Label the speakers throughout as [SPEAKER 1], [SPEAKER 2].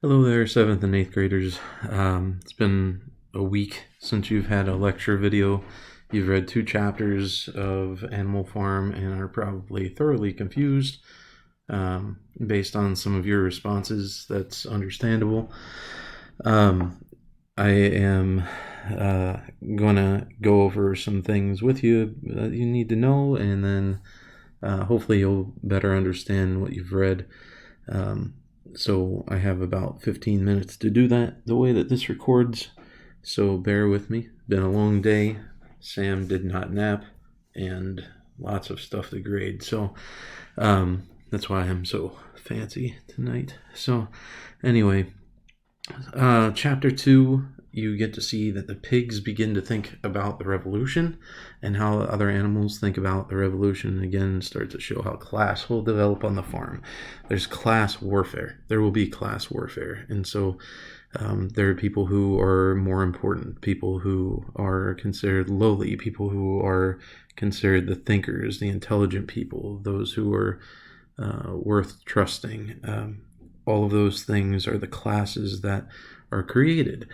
[SPEAKER 1] Hello there, 7th and 8th graders. It's been a week since you've had a lecture video. You've read 2 chapters of Animal Farm and are probably thoroughly confused based on some of your responses. That's understandable. I am going to go over some things with you that you need to know, and then hopefully you'll better understand what you've read. So I have about 15 minutes to do that the way that this records, so bear with me. Been a long day. Sam did not nap, and lots of stuff to grade. So that's why I'm so fancy tonight. So anyway, chapter 2, you get to see that the pigs begin to think about the revolution and how other animals think about the revolution, and again start to show how class will develop on the farm. There's class warfare. There will be class warfare. And so there are people who are more important, people who are considered lowly, people who are considered the thinkers, the intelligent people, those who are worth trusting. All of those things are the classes that are created.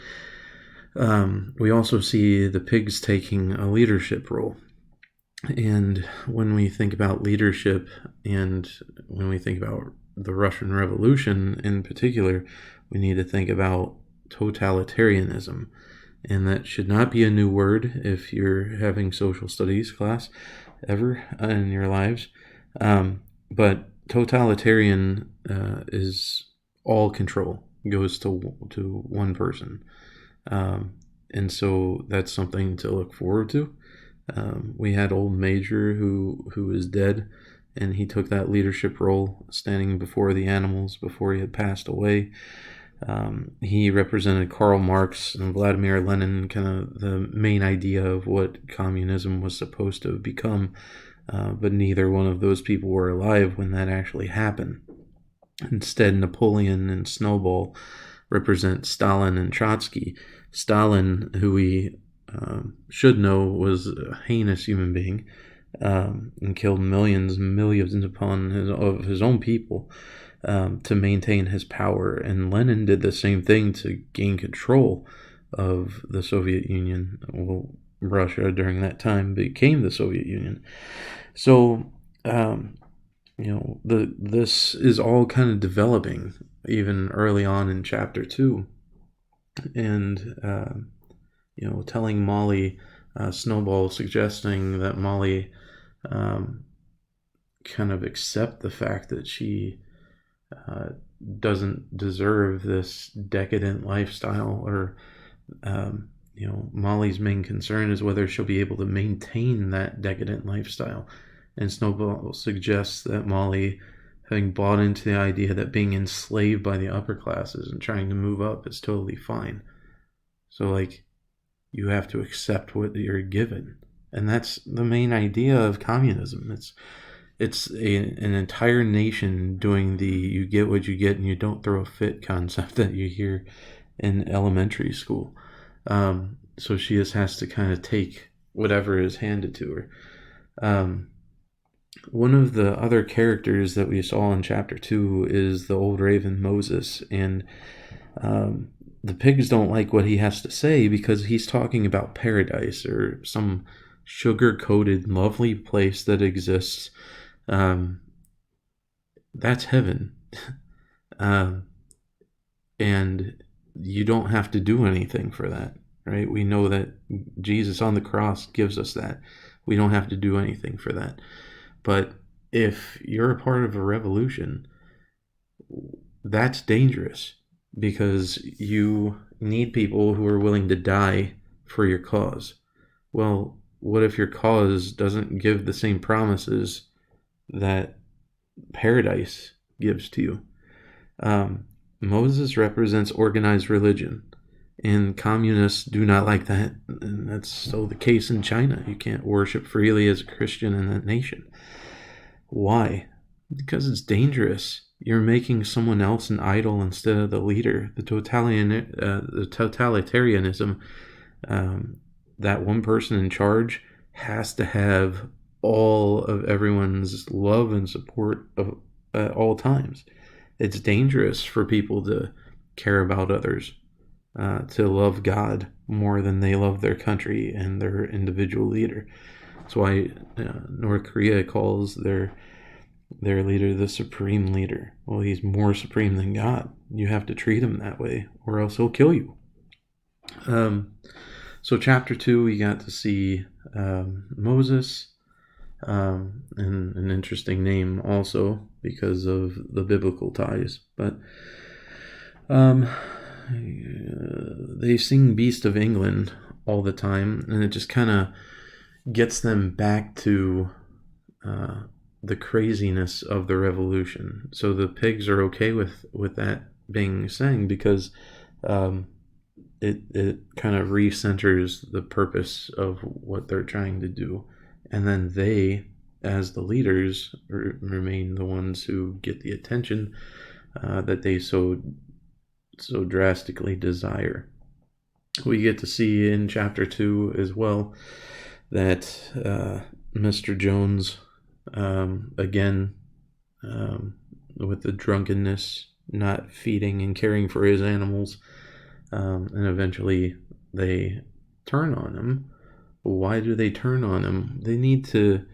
[SPEAKER 1] We also see the pigs taking a leadership role. And when we think about leadership, and when we think about the Russian Revolution in particular, we need to think about totalitarianism. And that should not be a new word if you're having social studies class ever in your lives. But totalitarian is all control goes to one person. And so that's something to look forward to. We had old Major who is dead, and he took that leadership role, standing before the animals before he had passed away. He represented Karl Marx and Vladimir Lenin, kind of the main idea of what communism was supposed to become, but neither one of those people were alive when that actually happened. Instead, Napoleon and Snowball represent Stalin and Trotsky. Stalin, who we should know was a heinous human being, and killed millions and millions of his own people to maintain his power. And Lenin did the same thing to gain control of the Soviet Union. Well, Russia during that time became the Soviet Union. So, this is all kind of developing even early on in chapter 2. And, telling Molly, Snowball suggesting that Molly kind of accept the fact that she doesn't deserve this decadent lifestyle, or Molly's main concern is whether she'll be able to maintain that decadent lifestyle. And Snowball suggests that Molly, having bought into the idea that being enslaved by the upper classes and trying to move up is totally fine. So, you have to accept what you're given. And that's the main idea of communism. It's an entire nation doing the you get what you get and you don't throw a fit concept that you hear in elementary school. So she just has to kind of take whatever is handed to her. One of the other characters that we saw in chapter 2 is the old raven Moses, and the pigs don't like what he has to say because he's talking about paradise, or some sugar-coated lovely place that exists. That's heaven. And you don't have to do anything for that, right? We know that Jesus on the cross gives us that. We don't have to do anything for that. But if you're a part of a revolution, that's dangerous, because you need people who are willing to die for your cause. Well, what if your cause doesn't give the same promises that paradise gives to you? Moses represents organized religion, and communists do not like that, and that's still the case in China. You can't worship freely as a Christian in that nation. Why? Because it's dangerous. You're making someone else an idol instead of the leader. The totalitarianism, that one person in charge has to have all of everyone's love and support at all times. It's dangerous for people to care about others, to love God more than they love their country and their individual leader. That's why North Korea calls their leader the supreme leader. Well, he's more supreme than God. You have to treat him that way, or else he'll kill you. So chapter 2, we got to see Moses, and an interesting name also because of the biblical ties. But they sing Beast of England all the time, and it just kind of gets them back to the craziness of the revolution. So the pigs are okay with that being sang because it kind of recenters the purpose of what they're trying to do. And then they, as the leaders, remain the ones who get the attention that they so drastically desire. We get to see in chapter 2 as well that Mr. Jones, again, with the drunkenness, not feeding and caring for his animals, and eventually they turn on him. Why do they turn on him? They need to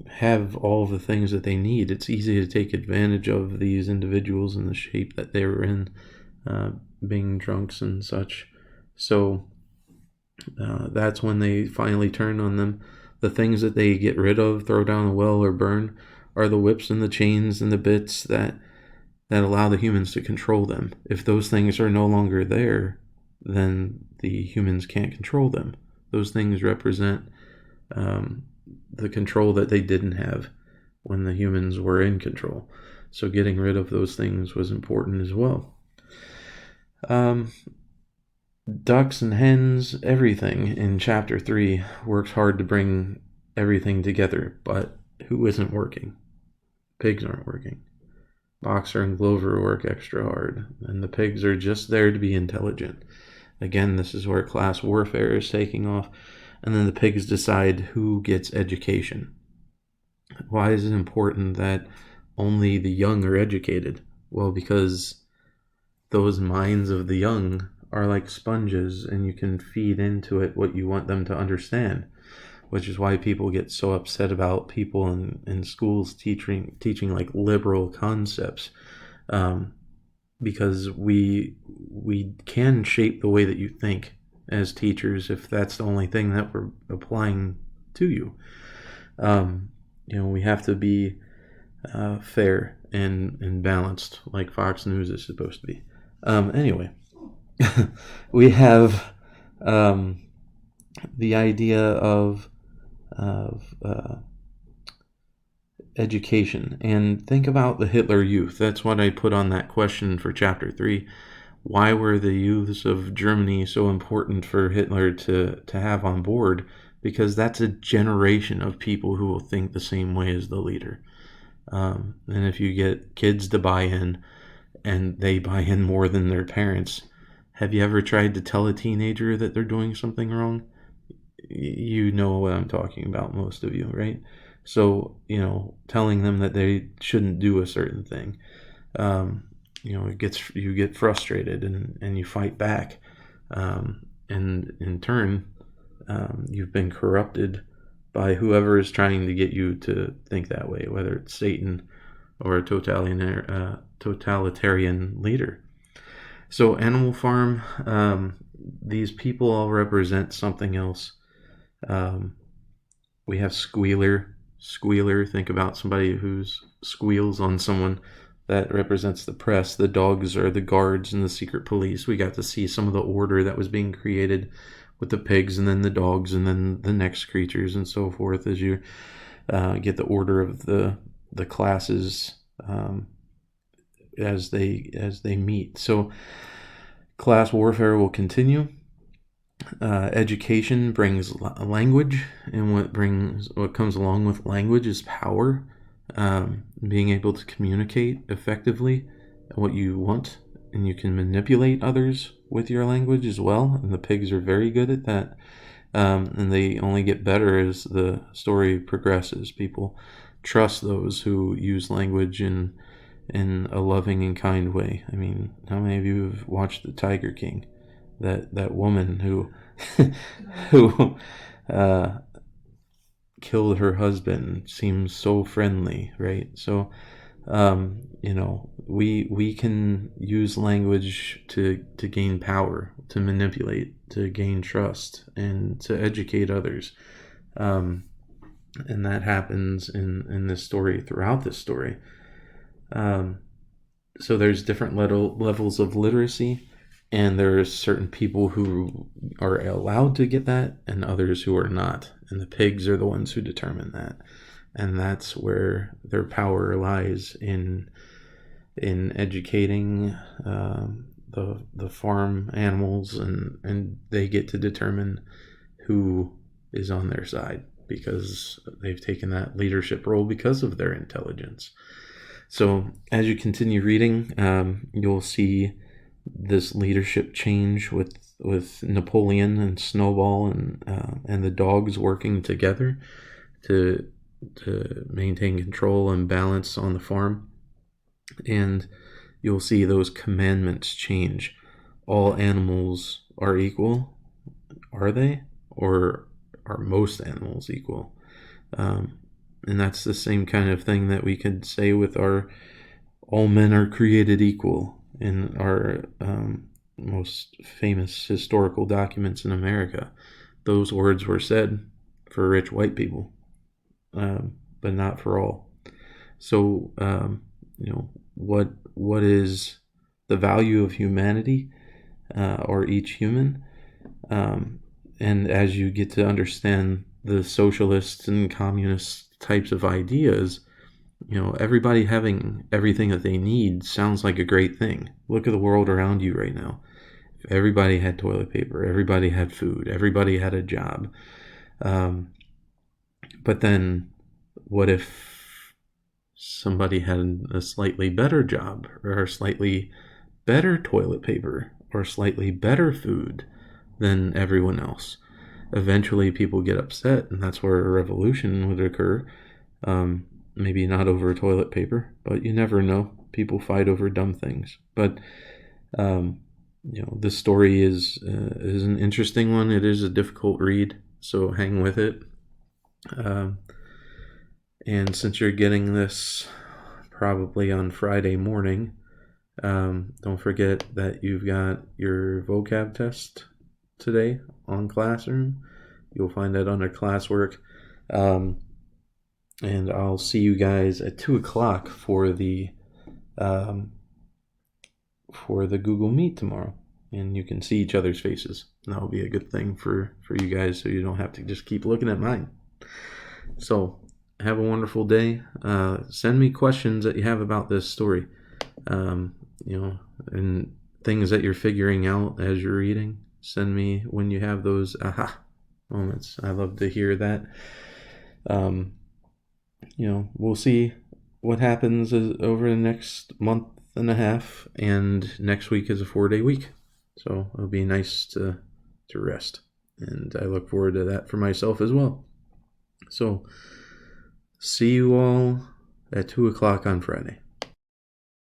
[SPEAKER 1] have all the things that they need. It's easy to take advantage of these individuals in the shape that they were in, being drunks and such. So that's when they finally turn on them. The things that they get rid of, throw down a well or burn, are the whips and the chains and the bits that allow the humans to control them. If those things are no longer there, then the humans can't control them. Those things represent the control that they didn't have when the humans were in control. So getting rid of those things was important as well. Ducks and hens, everything in chapter 3 works hard to bring everything together, but who isn't working? Pigs aren't working. Boxer and Glover work extra hard, and the pigs are just there to be intelligent. Again, this is where class warfare is taking off, and then the pigs decide who gets education. Why is it important that only the young are educated? Well, because those minds of the young are like sponges, and you can feed into it what you want them to understand, which is why people get so upset about people in schools teaching like liberal concepts, because we can shape the way that you think as teachers if that's the only thing that we're applying to you. We have to be fair and balanced, like Fox News is supposed to be. Anyway, we have the idea of education. And think about the Hitler Youth. That's what I put on that question for chapter 3. Why were the youths of Germany so important for Hitler to have on board? Because that's a generation of people who will think the same way as the leader. And if you get kids to buy in, and they buy in more than their parents, have you ever tried to tell a teenager that they're doing something wrong? You know what I'm talking about, most of you, right? So, telling them that they shouldn't do a certain thing, you get frustrated and you fight back, and in turn, you've been corrupted by whoever is trying to get you to think that way, whether it's Satan or a totalitarian leader. So Animal Farm, these people all represent something else. We have Squealer. Think about somebody who squeals on someone. That represents the press. The dogs are the guards and the secret police. We got to see some of the order that was being created with the pigs and then the dogs and then the next creatures and so forth as you get the order of the classes as they meet. So class warfare will continue. Education brings language, and what comes along with language is power. Being able to communicate effectively what you want, and you can manipulate others with your language as well, and the pigs are very good at that, and they only get better as the story progresses. People trust those who use language and in a loving and kind way. I mean, how many of you have watched The Tiger King? That woman who who uh, killed her husband seems so friendly, right? So we can use language to gain power, to manipulate, to gain trust, and to educate others. And that happens in this story, throughout this story. So there's different levels of literacy, and there's certain people who are allowed to get that and others who are not. And the pigs are the ones who determine that. And that's where their power lies, in educating the farm animals, and they get to determine who is on their side, because they've taken that leadership role because of their intelligence. So as you continue reading, you'll see this leadership change with Napoleon and Snowball and the dogs working together to maintain control and balance on the farm. And you'll see those commandments change. All animals are equal. Are they? Or are most animals equal? And that's the same kind of thing that we could say with our all men are created equal in our most famous historical documents in America. Those words were said for rich white people, but not for all. So, what is the value of humanity, or each human? And as you get to understand the socialist and communist types of ideas, everybody having everything that they need sounds like a great thing. Look at the world around you right now. If everybody had toilet paper, everybody had food, everybody had a job. But then what if somebody had a slightly better job, or slightly better toilet paper, or slightly better food than everyone else? Eventually people get upset, and that's where a revolution would occur. Maybe not over toilet paper, but you never know. People fight over dumb things. But this story is an interesting one. It is a difficult read, so hang with it. And since you're getting this probably on Friday morning, don't forget that you've got your vocab test today on Classroom. You'll find that under classwork. And I'll see you guys at 2 o'clock for the Google Meet tomorrow. And you can see each other's faces. And that'll be a good thing for you guys, so you don't have to just keep looking at mine. So have a wonderful day. Send me questions that you have about this story. And things that you're figuring out as you're reading. Send me when you have those aha moments. I love to hear that. We'll see what happens over the next month and a half, and next week is a 4-day week. So it'll be nice to rest. And I look forward to that for myself as well. So see you all at 2 o'clock on Friday.